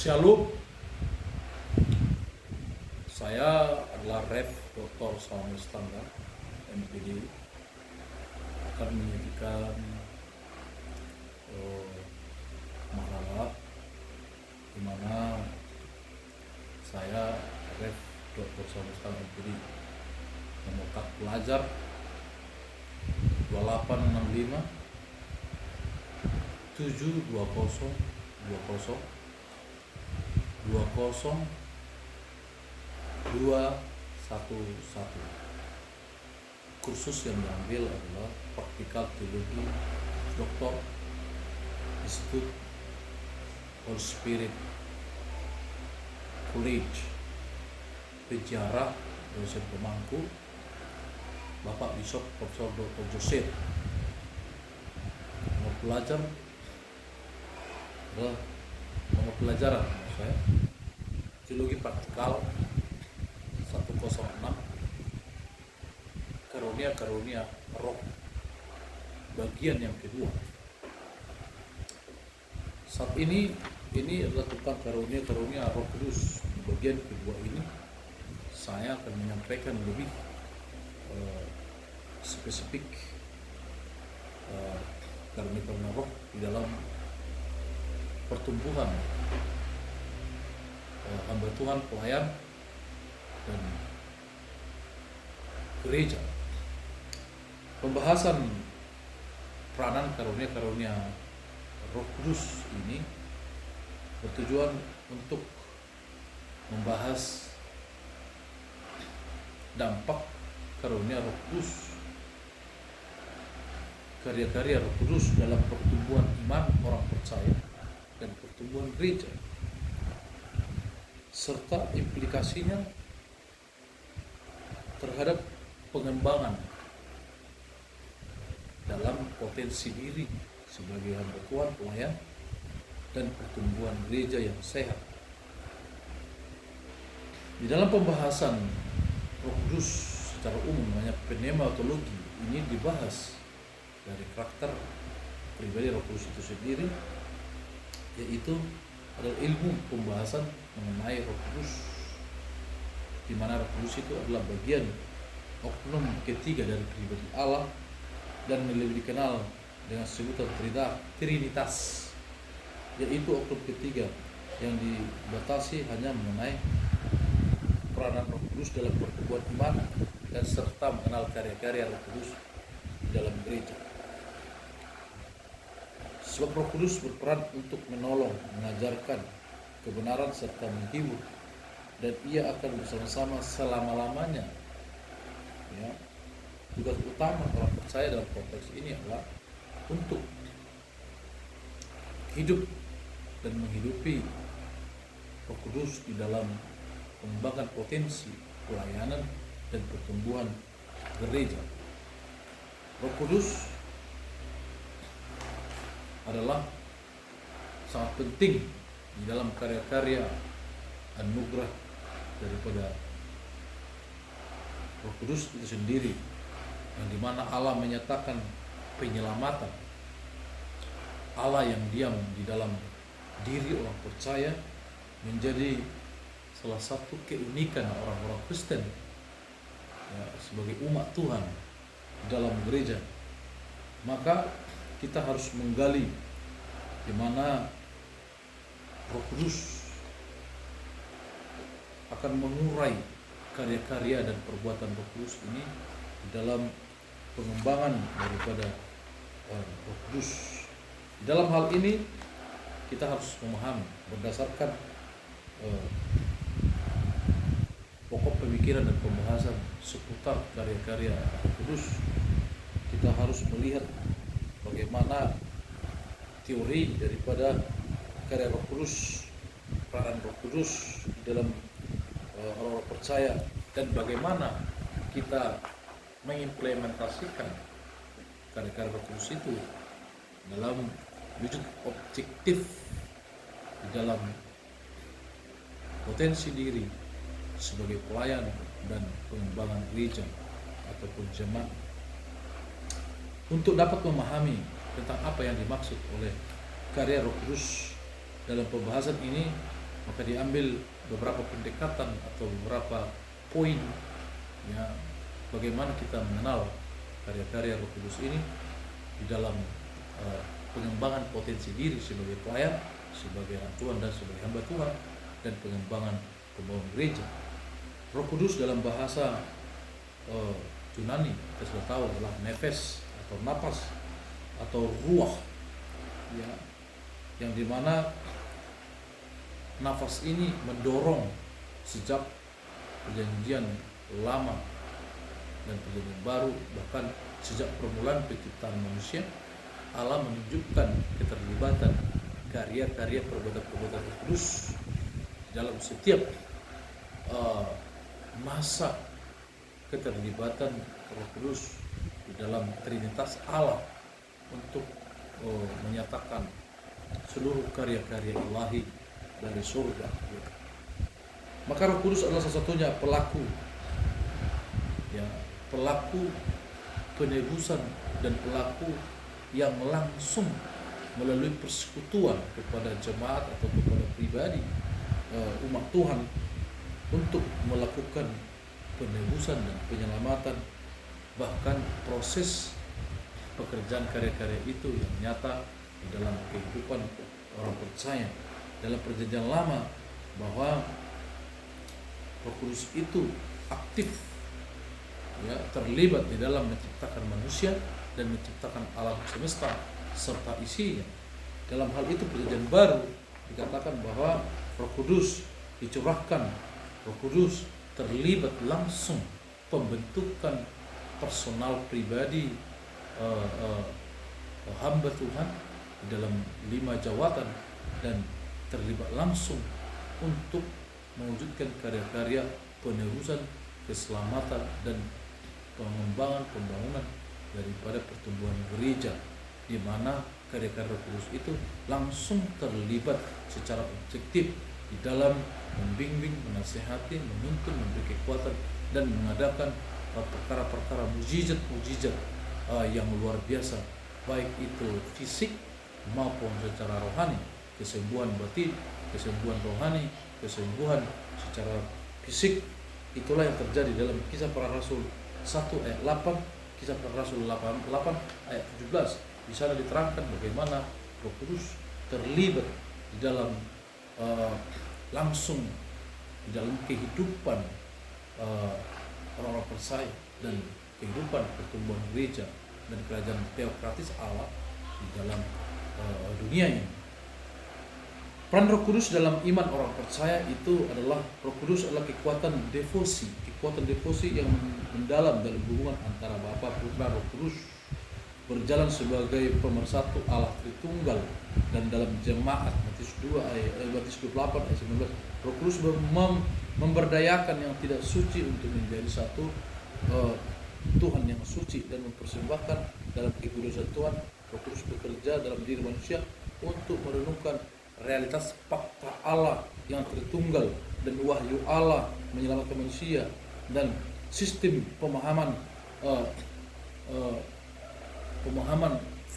Shalom, saya adalah Rev Dr. Samuel Standa, MPD, akan menyajikan makalah di mana saya Rev Dr. Samuel Standa, MPD, nomor kad pelajar 2865 720 20 211. Kursus yang diambil adalah Praktikal Teologi Doktor Institut Holy Spirit College, Penjara dosen pemangku Bapak Bishop Profesor Dr. Joseph. Nomor pelajar adalah nomor pelajaran saya Teologi Praktikal 106, karunia roh, bagian yang kedua. Saat ini adalah tentang karunia Roh Kudus. Di bagian kedua ini saya akan menyampaikan lebih spesifik karunia roh di dalam pertumbuhan hamba Tuhan, pelayan dan gereja. Pembahasan peranan karunia Roh Kudus ini bertujuan untuk membahas dampak karunia Roh Kudus, karya-karya Roh Kudus dalam pertumbuhan iman orang percaya dan pertumbuhan gereja, serta implikasinya terhadap pengembangan dalam potensi diri sebagai hamba Tuhan, pelayan, dan pertumbuhan gereja yang sehat. Di dalam pembahasan Roh Kudus secara umum, namanya pneumatologi, ini dibahas dari karakter pribadi Roh Kudus itu sendiri, yaitu adalah ilmu pembahasan mengenai Roh Kudus, di mana Roh Kudus itu adalah bagian oknum ketiga dari pribadi Allah dan lebih dikenal dengan sebutan Trinitas, yaitu oknum ketiga yang dibatasi hanya mengenai peranan Roh Kudus dalam pertumbuhan iman dan serta mengenal karya-karya Roh Kudus di dalam gereja. Sebab Roh Kudus berperan untuk menolong, mengajarkan kebenaran serta menghibur, dan ia akan bersama-sama selama-lamanya. Ya, tugas utama orang percaya dalam konteks ini adalah untuk hidup dan menghidupi Roh Kudus di dalam pengembangan potensi pelayanan dan pertumbuhan gereja. Roh Kudus adalah sangat penting di dalam karya-karya anugerah daripada Roh Kudus itu sendiri, yang dimana Allah menyatakan penyelamatan, Allah yang diam di dalam diri orang percaya menjadi salah satu keunikan orang-orang Kristen, ya, sebagai umat Tuhan di dalam gereja. Maka kita harus menggali di mana Roh Kudus akan mengurai karya-karya dan perbuatan Roh Kudus ini di dalam pengembangan daripada Roh Kudus. Di dalam hal ini kita harus memahami berdasarkan pokok pemikiran dan pembahasan seputar karya-karya Roh Kudus. Kita harus melihat bagaimana teori daripada karya Roh Kudus, peranan Roh Kudus di dalam orang-orang percaya, dan bagaimana kita mengimplementasikan karya-karya Roh Kudus itu dalam wujud objektif di dalam potensi diri sebagai pelayan dan pengembangan gereja ataupun jemaat. Untuk dapat memahami tentang apa yang dimaksud oleh karya Roh Kudus dalam pembahasan ini, Maka diambil beberapa pendekatan atau beberapa poin, ya, bagaimana kita mengenal karya-karya Roh Kudus ini di dalam pengembangan potensi diri sebagai pelayan, sebagai anak Tuhan dan sebagai hamba Tuhan, dan pengembangan pembangunan gereja. Roh Kudus dalam bahasa Yunani kita sudah tahu adalah nefes atau napas atau ruah, ya, yang dimana nafas ini mendorong sejak perjanjian lama dan perjanjian baru, bahkan sejak permulaan penciptaan manusia. Allah menunjukkan keterlibatan karya-karya perbuatan-perbuatan Roh Kudus dalam setiap masa keterlibatan Roh Kudus di dalam Trinitas Allah untuk menyatakan seluruh karya-karya ilahi dari surga. Maka Roh Kudus adalah salah satunya pelaku, ya, pelaku penebusan dan pelaku yang langsung melalui persekutuan kepada jemaat atau kepada pribadi umat Tuhan untuk melakukan penebusan dan penyelamatan, bahkan proses pekerjaan karya-karya itu yang nyata di dalam kehidupan orang percaya. Dalam perjanjian lama bahwa Roh Kudus itu aktif, ya, terlibat di dalam menciptakan manusia dan menciptakan alam semesta serta isinya. Dalam hal itu perjanjian baru dikatakan bahwa Roh Kudus dicurahkan, Roh Kudus terlibat langsung pembentukan personal pribadi hamba Tuhan di dalam 5 jawatan, dan terlibat langsung untuk mewujudkan karya-karya penerusan, keselamatan, dan pengembangan pembangunan daripada pertumbuhan gereja, di mana karya-karya Roh Kudus itu langsung terlibat secara objektif di dalam membimbing, menasihati, menuntun, memberi kekuatan, dan mengadakan perkara-perkara mujizat-mujizat yang luar biasa, baik itu fisik maupun secara rohani, kesembuhan batin, kesembuhan rohani, kesembuhan secara fisik. Itulah yang terjadi dalam Kisah Para Rasul 1 ayat 8, Kisah Para Rasul 8 ayat 17. Di sana diterangkan bagaimana Roh Kudus terlibat di dalam langsung di dalam kehidupan orang-orang percaya dan kehidupan pertumbuhan gereja dan kerajaan teokratis Allah di dalam dunia ini. Peran Roh Kudus dalam iman orang percaya itu adalah, Roh Kudus adalah kekuatan devosi yang mendalam dalam hubungan antara Bapa, Putra, Roh Kudus, berjalan sebagai pemersatu Allah Tritunggal. Dan dalam jemaat Matius 28 ayat 19, Roh Kudus memberdayakan yang tidak suci untuk menjadi satu Tuhan yang suci dan mempersembahkan dalam kekudusan Tuhan. Roh Kudus bekerja dalam diri manusia untuk merenungkan realitas fakta Allah yang Tritunggal dan wahyu Allah menyelamatkan manusia, dan sistem pemahaman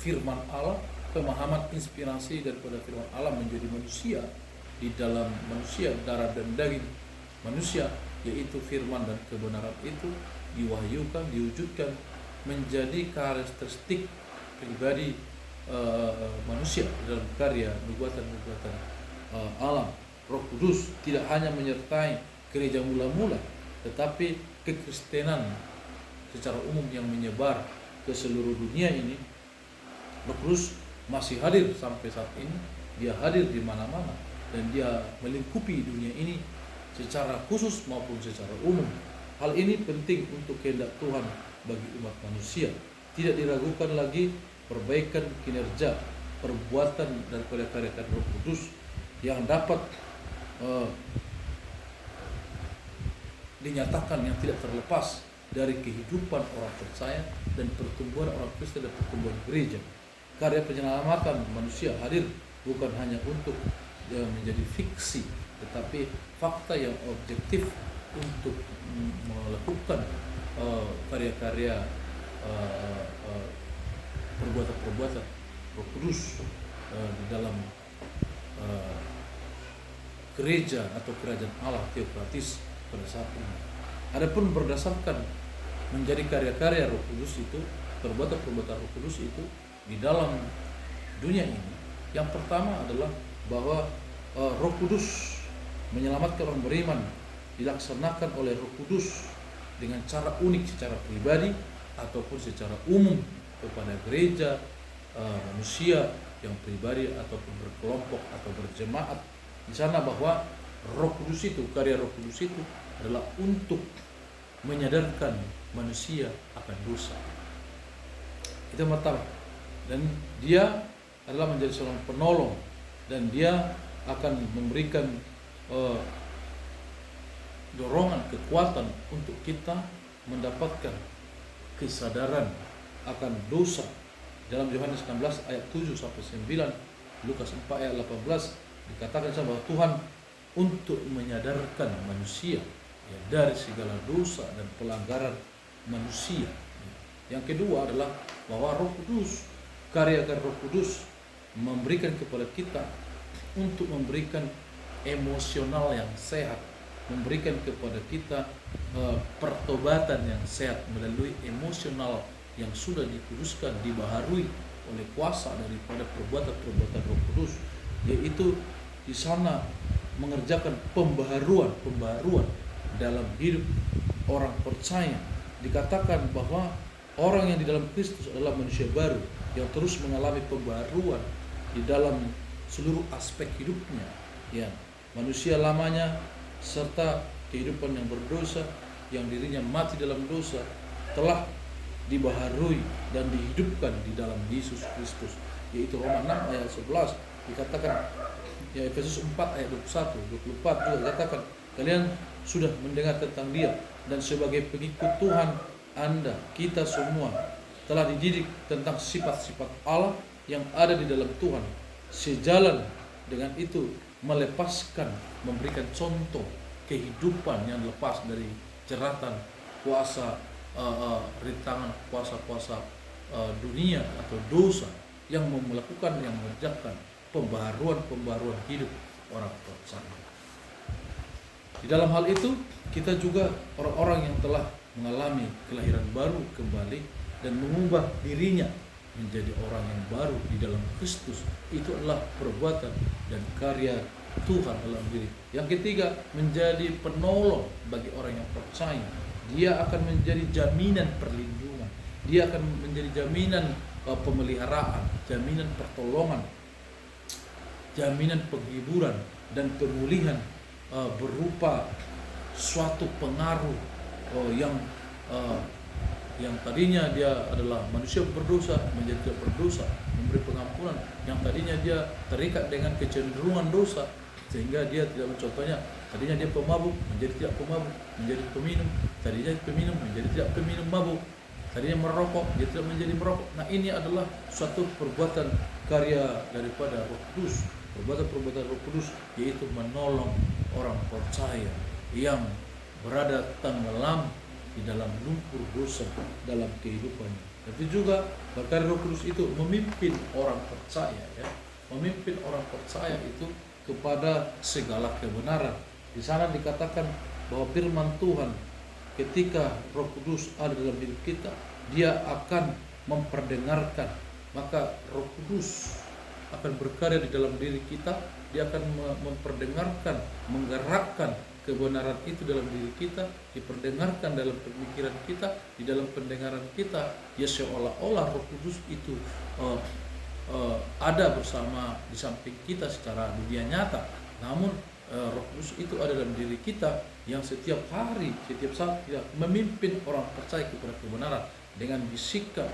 firman Allah, pemahaman inspirasi daripada firman Allah menjadi manusia di dalam manusia, darah dan daging manusia, yaitu firman dan kebenaran itu diwahyukan, diwujudkan menjadi karakteristik pribadi manusia dalam karya nubuatan-nubuatan Allah. Roh Kudus tidak hanya menyertai gereja mula-mula, tetapi kekristenan secara umum yang menyebar ke seluruh dunia ini. Roh Kudus masih hadir sampai saat ini. Dia hadir di mana-mana dan dia melingkupi dunia ini secara khusus maupun secara umum. Hal ini penting untuk kehendak Tuhan bagi umat manusia. Tidak diragukan lagi perbaikan kinerja, perbuatan dan karya-karya Roh Kudus yang dapat dinyatakan yang tidak terlepas dari kehidupan orang percaya dan pertumbuhan orang Kristen dan pertumbuhan gereja. Karya penyelamatan manusia hadir bukan hanya untuk menjadi fiksi, tetapi fakta yang objektif untuk melakukan karya-karya perbuatan-perbuatan Roh Kudus di dalam gereja atau kerajaan Allah teokratis pada saat ini. Adapun berdasarkan menjadi karya-karya Roh Kudus itu, perbuatan-perbuatan Roh Kudus itu di dalam dunia ini, yang pertama adalah bahwa Roh Kudus menyelamatkan orang beriman dilaksanakan oleh Roh Kudus dengan cara unik secara pribadi ataupun secara umum kepada gereja, manusia yang pribadi ataupun berkelompok atau berjemaat di sana, bahwa Roh Kudus itu, karya Roh Kudus itu adalah untuk menyadarkan manusia akan dosa. Itu yang pertama. Dan dia adalah menjadi seorang penolong, dan dia akan memberikan dorongan, kekuatan untuk kita mendapatkan kesadaran akan dosa. Dalam Yohanes 16 ayat 7 sampai 9, Lukas 4 ayat 18 dikatakan bahwa Tuhan untuk menyadarkan manusia ya, dari segala dosa dan pelanggaran manusia. Yang kedua adalah bahwa Roh Kudus, karya-karya Roh Kudus memberikan kepada kita untuk memberikan emosional yang sehat, memberikan kepada kita pertobatan yang sehat melalui emosional yang sudah dikuduskan, dibaharui oleh kuasa daripada perbuatan-perbuatan Roh Kudus, yaitu di sana mengerjakan pembaharuan dalam hidup orang percaya. Dikatakan bahwa orang yang di dalam Kristus adalah manusia baru yang terus mengalami pembaharuan di dalam seluruh aspek hidupnya, ya, manusia lamanya serta kehidupan yang berdosa, yang dirinya mati dalam dosa, telah dibaharui dan dihidupkan di dalam Yesus Kristus, yaitu Roma 6 ayat 11 dikatakan, ya, Efesus 4 ayat 21, 24 juga dikatakan, kalian sudah mendengar tentang dia, dan sebagai pengikut Tuhan Anda, kita semua telah dididik tentang sifat-sifat Allah yang ada di dalam Tuhan. Sejalan dengan itu, melepaskan, memberikan contoh kehidupan yang lepas dari jeratan kuasa rintangan kuasa-kuasa dunia atau dosa yang melakukan, yang mengerjakan pembaharuan hidup orang percaya. Di dalam hal itu, kita juga orang-orang yang telah mengalami kelahiran baru kembali dan mengubah dirinya menjadi orang yang baru di dalam Kristus. Itu adalah perbuatan dan karya Tuhan dalam diri. Yang ketiga, menjadi penolong bagi orang yang percaya. Dia akan menjadi jaminan perlindungan, dia akan menjadi jaminan pemeliharaan, jaminan pertolongan, jaminan penghiburan dan pemulihan berupa suatu pengaruh yang tadinya dia adalah manusia berdosa menjadi tidak berdosa, memberi pengampunan. Yang tadinya dia terikat dengan kecenderungan dosa sehingga dia tidak, contohnya tadinya dia pemabuk menjadi tidak pemabuk, menjadi peminum, tadinya peminum menjadi tidak peminum mabuk, tadinya merokok dia tidak menjadi merokok. Nah, ini adalah suatu perbuatan karya daripada Roh Kudus, perbuatan-perbuatan Roh Kudus, yaitu menolong orang percaya yang berada tenggelam di dalam lumpur dosa dalam kehidupannya. Tapi juga karya Roh Kudus itu memimpin orang percaya, ya, memimpin orang percaya itu kepada segala kebenaran. Di sana dikatakan bahwa firman Tuhan, ketika Roh Kudus ada dalam hidup kita, dia akan memperdengarkan. Maka Roh Kudus akan berkarya di dalam diri kita, dia akan memperdengarkan, menggerakkan kebenaran itu dalam diri kita, diperdengarkan dalam pemikiran kita, di dalam pendengaran kita, ya seolah-olah Roh Kudus itu ada bersama di samping kita secara dunia nyata. Namun Roh Kudus itu ada dalam diri kita yang setiap hari, setiap saat tidak memimpin orang percaya kepada kebenaran dengan bisikan,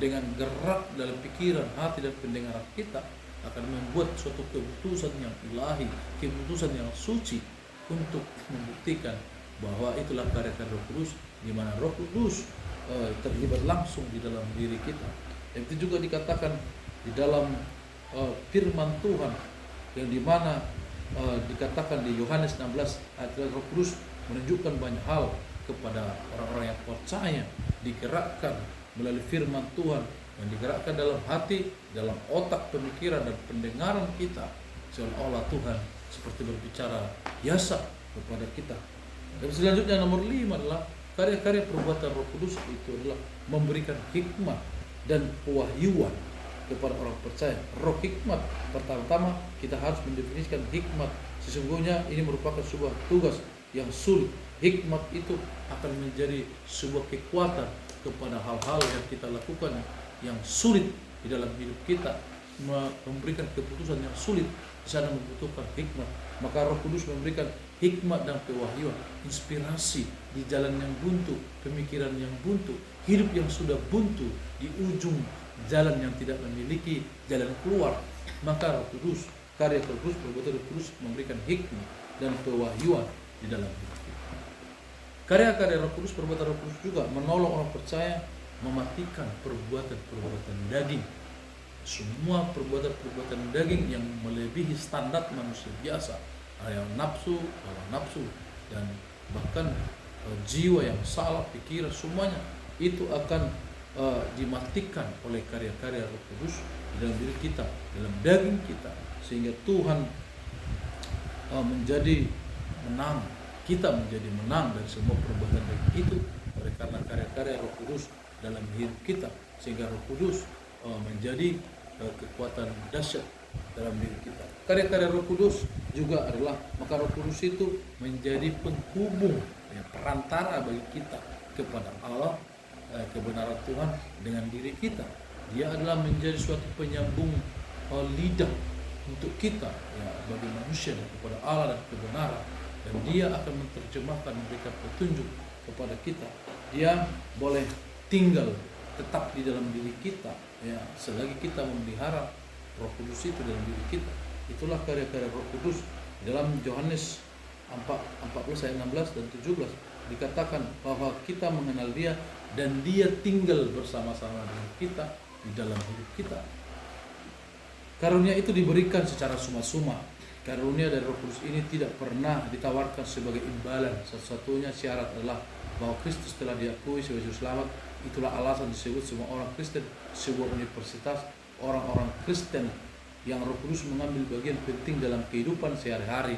dengan gerak dalam pikiran, hati dan pendengaran kita, akan membuat suatu keputusan yang ilahi, keputusan yang suci untuk membuktikan bahwa itulah karya-karya Roh Kudus, di mana Roh Kudus terlibat langsung di dalam diri kita. Dan itu juga dikatakan di dalam firman Tuhan yang dimana dikatakan di Yohanes 16 ayat Roh Kudus menunjukkan banyak hal kepada orang-orang yang percaya, digerakkan melalui firman Tuhan yang digerakkan dalam hati, dalam otak, pemikiran dan pendengaran kita, seolah-olah Tuhan seperti berbicara biasa kepada kita. Dan selanjutnya nomor 5 adalah karya-karya perbuatan Roh Kudus itu adalah memberikan hikmat dan pewahyuan kepada orang percaya. Roh hikmat, pertama-tama kita harus mendefinisikan hikmat. Sesungguhnya ini merupakan sebuah tugas yang sulit. Hikmat itu akan menjadi sebuah kekuatan kepada hal-hal yang kita lakukan yang sulit di dalam hidup kita, memberikan keputusan yang sulit. Di sana membutuhkan hikmat. Maka Roh Kudus memberikan hikmat dan pewahyuan, inspirasi di jalan yang buntu, pemikiran yang buntu, hidup yang sudah buntu di ujung jalan yang tidak memiliki jalan keluar. Maka Roh Kudus, karya Roh Kudus, perbuatan Roh Kudus memberikan hikmat dan pewahyuan di dalam hidup kita. Karya-karya Roh Kudus, perbuatan Roh Kudus juga menolong orang percaya mematikan perbuatan-perbuatan daging. Semua perbuatan-perbuatan daging yang melebihi standar manusia biasa, yang nafsu, hawa nafsu, dan bahkan jiwa yang salah, pikiran, semuanya itu akan dimatikan oleh karya-karya Roh Kudus di dalam diri kita, dalam daging kita, sehingga Tuhan menjadi menang, kita menjadi menang dari semua perbuatan daging itu oleh karena karya-karya Roh Kudus dalam hidup kita, sehingga Roh Kudus menjadi kekuatan dahsyat dalam diri kita. Karya-karya Roh Kudus juga adalah, maka Roh Kudus itu menjadi penghubung, perantara bagi kita kepada Allah, kebenaran Tuhan dengan diri kita. Dia adalah menjadi suatu penyambung lidah untuk kita, bagi manusia dan kepada Allah dan kebenaran. Dan dia akan menerjemahkan, memberikan petunjuk kepada kita. Dia boleh tinggal tetap di dalam diri kita, selagi kita memelihara Roh Kudus itu dalam diri kita. Itulah karya-karya Roh Kudus. Dalam Yohanes 14 ayat 16 dan 17 dikatakan bahwa kita mengenal Dia dan Dia tinggal bersama-sama dengan kita di dalam hidup kita. Karunia itu diberikan secara suma-suma. Karunia dari Roh Kudus ini tidak pernah ditawarkan sebagai imbalan. Satu-satunya syarat adalah bahwa Kristus telah diakui sebagai juru selamat. Itulah alasan disebut semua orang Kristen sebuah universitas, orang-orang Kristen yang Roh Kudus mengambil bagian penting dalam kehidupan sehari-hari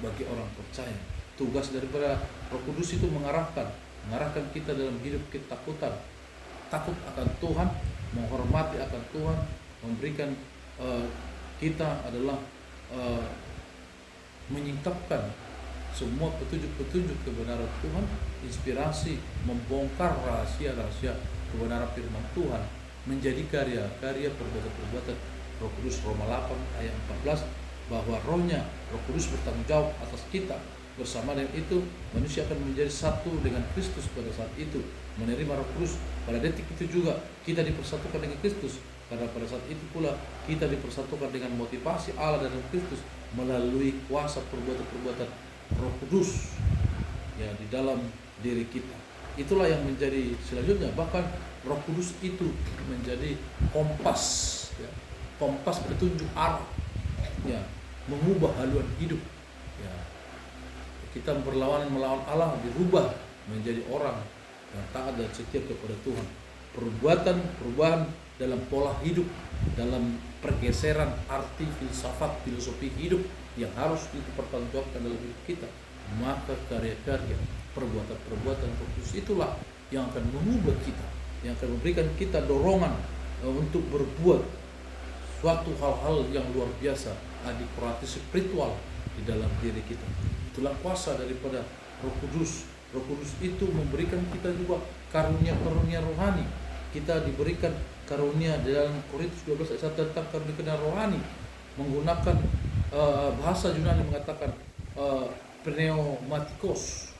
bagi orang percaya. Tugas daripada Roh Kudus itu mengarahkan kita dalam hidup ketakutan, takut akan Tuhan, menghormati akan Tuhan, memberikan kita adalah menyingkapkan semua petunjuk-petunjuk kebenaran Tuhan, inspirasi, membongkar rahasia-rahasia kebenaran firman Tuhan, menjadi karya-karya perbuatan-perbuatan Roh Kudus. Roma 8 ayat 14, bahwa rohnya Roh Kudus bertanggung jawab atas kita. Bersama dengan itu manusia akan menjadi satu dengan Kristus pada saat itu, menerima Roh Kudus. Pada detik itu juga kita dipersatukan dengan Kristus, karena pada saat itu pula kita dipersatukan dengan motivasi Allah dan Kristus melalui kuasa perbuatan-perbuatan Roh Kudus di dalam diri kita. Itulah yang menjadi selanjutnya. Bahkan Roh Kudus itu menjadi kompas, kompas petunjuk arah, mengubah haluan hidup. Kita berlawanan melawan Allah, dirubah menjadi orang yang taat dan setia kepada Tuhan. Perubahan dalam pola hidup, dalam pergeseran arti filsafat, filosofi hidup yang harus dipertanggungjawabkan dalam hidup kita. Maka karya-karya perbuatan-perbuatan Roh Kudus itulah yang akan mengubah kita, yang akan memberikan kita dorongan untuk berbuat suatu hal-hal yang luar biasa, adikurati spiritual di dalam diri kita. Itulah kuasa daripada Roh Kudus. Roh Kudus itu memberikan kita juga karunia-karunia rohani. Kita diberikan karunia dalam Korintus 12 ayat 1 tentang karunia rohani, menggunakan bahasa Yunani mengatakan pneumatikos,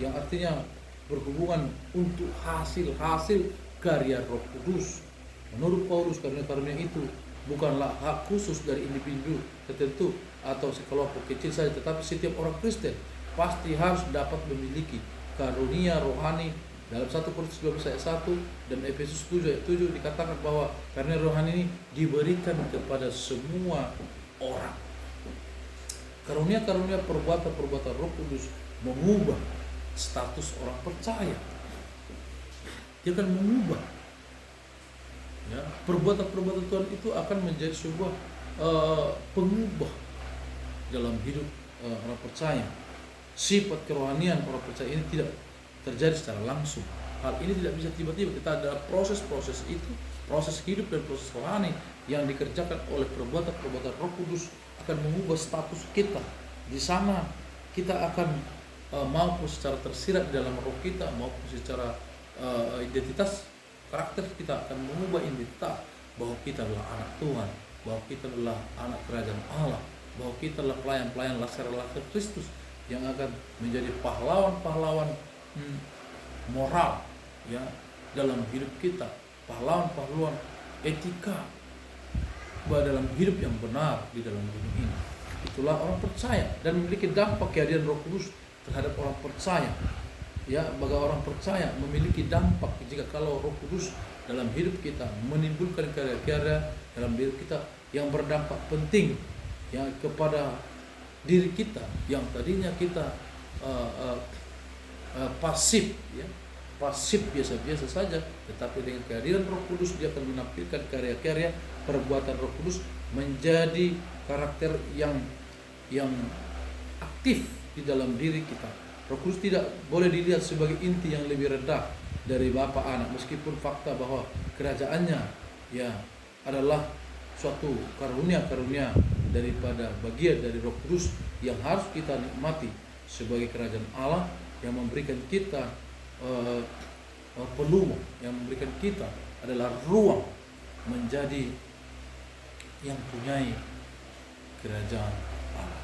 yang artinya berhubungan untuk hasil-hasil karya Roh Kudus. Menurut Paulus, karunia-karunia itu bukanlah hak khusus dari individu tertentu atau sekelompok kecil saja, tetapi setiap orang Kristen pasti harus dapat memiliki karunia rohani. Dalam 1 Korintus 12 ayat 1 dan Efesus 7 ayat 7 dikatakan bahwa karunia rohani ini diberikan kepada semua orang. Karunia-karunia perbuatan-perbuatan Roh Kudus mengubah status orang percaya. Dia akan mengubah. Perbuatan-perbuatan Tuhan itu akan menjadi sebuah pengubah dalam hidup orang percaya. Sifat kerohanian orang percaya ini tidak terjadi secara langsung. Hal ini tidak bisa tiba-tiba. Kita ada proses-proses itu, proses hidup dan proses rohani yang dikerjakan oleh perbuatan-perbuatan Roh Kudus akan mengubah status kita. Di sana kita akan maupun secara tersirat di dalam roh kita, maupun secara identitas karakter kita akan mengubah identitas bahwa kita adalah anak Tuhan, bahwa kita adalah anak kerajaan Allah, bahwa kita adalah pelayan-pelayan laskar-laskar Kristus yang akan menjadi pahlawan-pahlawan moral ya dalam hidup kita, pahlawan-pahlawan etika dalam hidup yang benar di dalam dunia ini. Itulah orang percaya dan memiliki dampak kehadiran Roh Kudus terhadap orang percaya. Ya, bagi orang percaya memiliki dampak jika kalau Roh Kudus dalam hidup kita menimbulkan karya-karya dalam hidup kita yang berdampak penting ya kepada diri kita yang tadinya kita pasif ya, pasif biasa-biasa saja, tetapi dengan kehadiran Roh Kudus dia akan menampilkan karya-karya perbuatan Roh Kudus menjadi karakter yang aktif di dalam diri kita. Roh Kudus tidak boleh dilihat sebagai inti yang lebih rendah dari Bapa Anak, meskipun fakta bahwa kerajaannya ya adalah suatu karunia-karunia daripada bagian dari Roh Kudus yang harus kita nikmati sebagai kerajaan Allah yang memberikan kita peluang, yang memberikan kita adalah ruang menjadi yang punyai kerajaan Allah.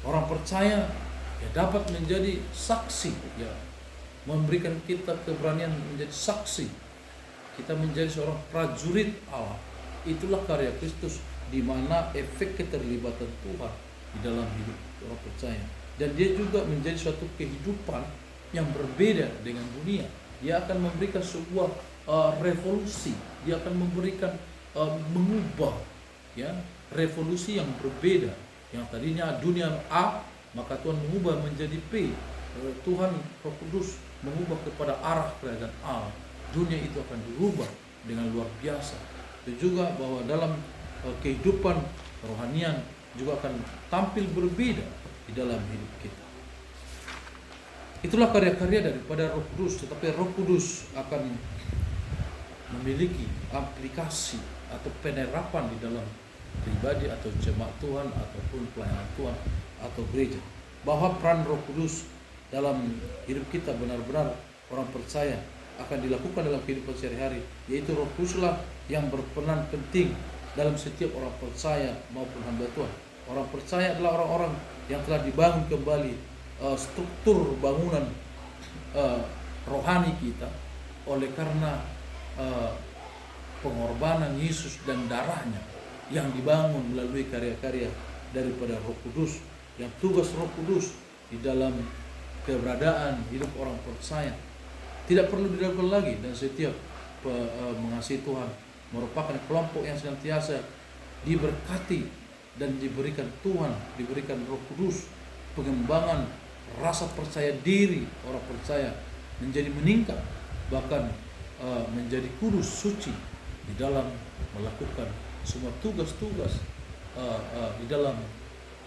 Orang percaya ya dapat menjadi saksi ya, memberikan kita keberanian menjadi saksi. Kita menjadi seorang prajurit Allah. Itulah karya Kristus di mana efek keterlibatan Tuhan di dalam hidup orang percaya. Dan dia juga menjadi suatu kehidupan yang berbeda dengan dunia. Dia akan memberikan sebuah revolusi. Dia akan memberikan mengubah ya revolusi yang berbeda. Yang tadinya dunia A, maka Tuhan mengubah menjadi P. Tuhan Roh Kudus mengubah kepada arah kerajaan Allah. Dunia itu akan dirubah dengan luar biasa. Itu juga bahwa dalam kehidupan rohanian juga akan tampil berbeda di dalam hidup kita. Itulah karya-karya daripada Roh Kudus, tetapi Roh Kudus akan memiliki aplikasi atau penerapan di dalam pribadi atau jemaat Tuhan ataupun pelayanan Tuhan atau gereja. Bahwa peran Roh Kudus dalam hidup kita benar-benar orang percaya akan dilakukan dalam kehidupan sehari-hari, yaitu Roh Kuduslah yang berperan penting dalam setiap orang percaya maupun hamba Tuhan. Orang percaya adalah orang-orang yang telah dibangun kembali struktur bangunan rohani kita oleh karena pengorbanan Yesus dan darahnya yang dibangun melalui karya-karya daripada Roh Kudus. Yang tugas Roh Kudus di dalam keberadaan hidup orang percaya tidak perlu diragukan lagi, dan setiap mengasihi Tuhan merupakan kelompok yang senantiasa diberkati dan diberikan Tuhan, diberikan Roh Kudus, pengembangan rasa percaya diri orang percaya menjadi meningkat, bahkan menjadi kudus, suci di dalam melakukan semua tugas-tugas di dalam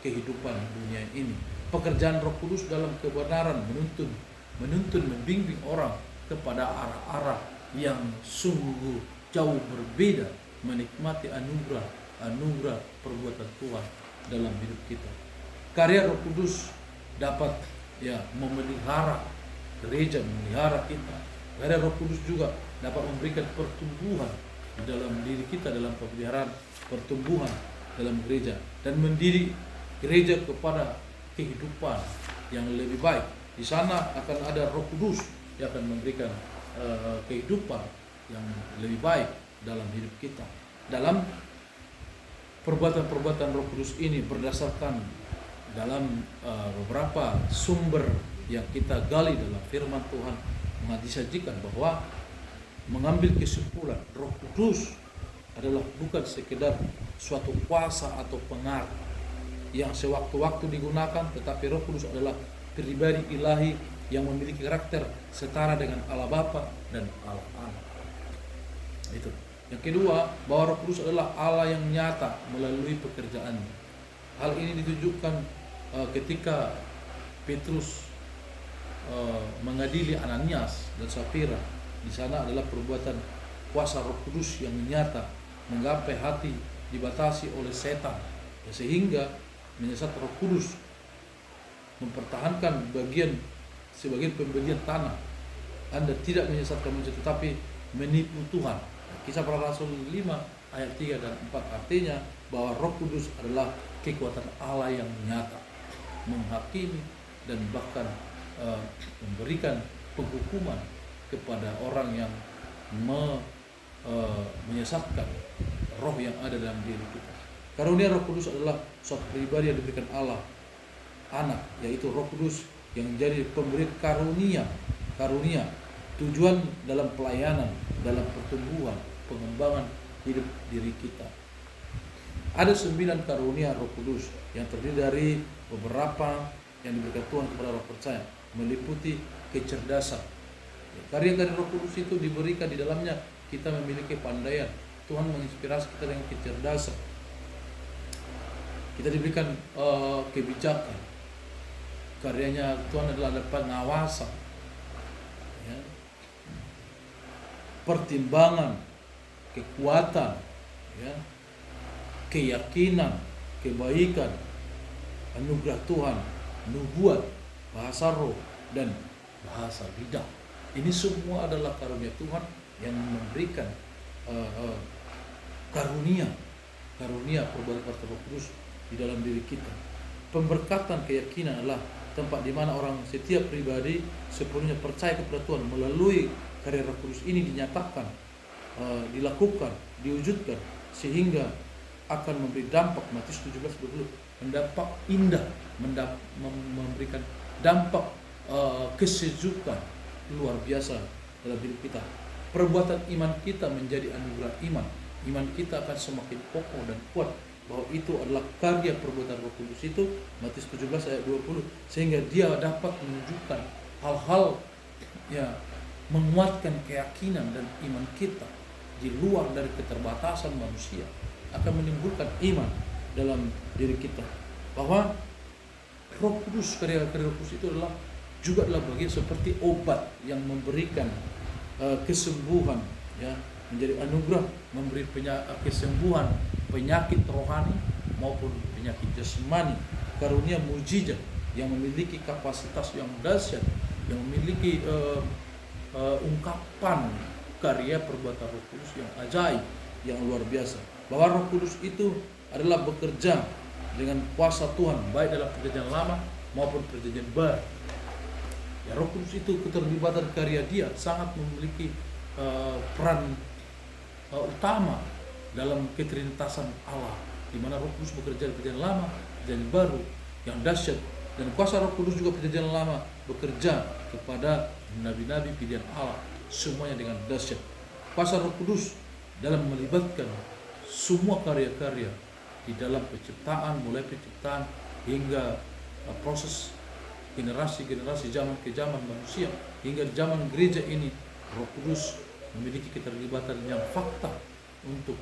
kehidupan dunia ini. Pekerjaan Roh Kudus dalam kebenaran menuntun, membimbing orang kepada arah-arah yang sungguh jauh berbeda, menikmati anugerah perbuatan Tuhan dalam hidup kita. Karya Roh Kudus dapat ya memelihara gereja, memelihara kita. Karya Roh Kudus juga dapat memberikan pertumbuhan di dalam diri kita, dalam pemeliharaan pertumbuhan dalam gereja, dan mendidik gereja kepada kehidupan yang lebih baik. Di sana akan ada Roh Kudus yang akan memberikan kehidupan yang lebih baik dalam hidup kita. Dalam perbuatan-perbuatan Roh Kudus ini berdasarkan dalam beberapa sumber yang kita gali dalam firman Tuhan, disajikan bahwa mengambil kesimpulan Roh Kudus adalah bukan sekedar suatu kuasa atau pengaruh yang sewaktu-waktu digunakan, tetapi Roh Kudus adalah pribadi ilahi yang memiliki karakter setara dengan Allah Bapa dan Allah Anak. Itu. Yang kedua, bahwa Roh Kudus adalah Allah yang nyata melalui pekerjaannya. Hal ini ditunjukkan ketika Petrus mengadili Ananias dan Safira. Di sana adalah perbuatan kuasa Roh Kudus yang nyata, menggapai hati dibatasi oleh setan, sehingga menyesat Roh Kudus mempertahankan sebagian pembelian tanah. Anda tidak menyesatkan manusia tetapi menipu Tuhan. Kisah Para Rasul 5 ayat 3 dan 4 artinya bahwa Roh Kudus adalah kekuatan Allah yang nyata, menghakimi dan bahkan memberikan penghukuman kepada orang yang menyesatkan roh yang ada dalam diri kita. Karunia Roh Kudus adalah suatu pribadi yang diberikan Allah Anak, yaitu Roh Kudus yang menjadi pemberi karunia. Tujuan dalam pelayanan, dalam pertumbuhan, pengembangan hidup diri kita. Ada 9 karunia Roh Kudus yang terdiri dari beberapa yang diberikan Tuhan kepada orang percaya, meliputi kecerdasan. Karya-karya Roh Kudus itu diberikan di dalamnya kita memiliki pandaian. Tuhan menginspirasi kita dengan kecerdasan. Kita diberikan kebijakan. Karyanya Tuhan adalah ada pengawasan, ya, pertimbangan, kekuatan, ya, keyakinan, kebaikan, anugerah Tuhan, nubuat, bahasa roh, dan bahasa lidah. Ini semua adalah karunia Tuhan yang memberikan karunia perbuatan Roh Kudus di dalam diri kita. Pemberkatan keyakinan adalah tempat di mana orang setiap pribadi sepenuhnya percaya kepada Tuhan melalui karya Roh Kudus ini dinyatakan, dilakukan, diwujudkan, sehingga akan memberi dampak. Matius 17:20, dampak indah, memberikan dampak kesejukan luar biasa dalam hidup kita. Perbuatan iman kita menjadi anugerah iman. Iman kita akan semakin kokoh dan kuat bahwa itu adalah karya perbuatan Roh Kudus itu, Matius 17 ayat 20, sehingga dia dapat menunjukkan hal-hal ya menguatkan keyakinan dan iman kita di luar dari keterbatasan manusia, akan menimbulkan iman dalam diri kita bahwa Roh Kudus, karya-karya Roh Kudus itu juga adalah bagian seperti obat yang memberikan kesembuhan, ya, menjadi anugerah, memberi kesembuhan penyakit rohani maupun penyakit jasmani. Karunia mujizat yang memiliki kapasitas yang dahsyat, yang memiliki ungkapan karya perbuatan Roh Kudus yang ajaib, yang luar biasa. Bahwa Roh Kudus itu adalah bekerja dengan kuasa Tuhan, baik dalam perjanjian lama maupun perjanjian baru. Ya, Roh Kudus itu keterlibatan karya Dia sangat memiliki peran utama dalam ketrinitasan Allah, di mana Roh Kudus bekerja di perjanjian lama, perjanjian baru yang dahsyat, dan kuasa Roh Kudus juga perjanjian lama bekerja kepada nabi-nabi pilihan Allah, semuanya dengan dahsyat. Kuasa Roh Kudus dalam melibatkan semua karya-karya di dalam penciptaan, mulai penciptaan hingga proses generasi-generasi, zaman ke zaman manusia, hingga zaman gereja ini. Roh Kudus memiliki keterlibatan yang fakta untuk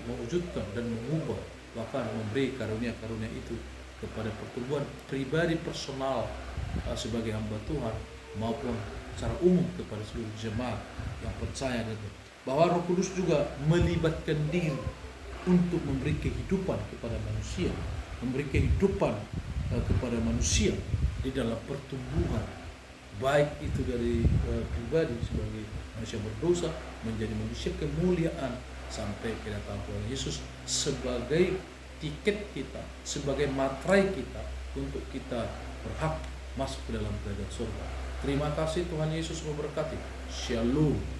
mewujudkan dan mengubah, bahkan memberi karunia-karunia itu kepada pertumbuhan pribadi personal sebagai hamba Tuhan, maupun secara umum kepada seluruh jemaat yang percaya bahwa Roh Kudus juga melibatkan diri untuk memberi kehidupan kepada manusia, memberi kehidupan kepada manusia di dalam pertumbuhan, baik itu dari pribadi sebagai manusia berdosa menjadi manusia kemuliaan sampai kedatangan Tuhan Yesus sebagai tiket kita, sebagai materai kita untuk kita berhak masuk ke dalam kerajaan surga. Terima kasih, Tuhan Yesus memberkati. Shalom.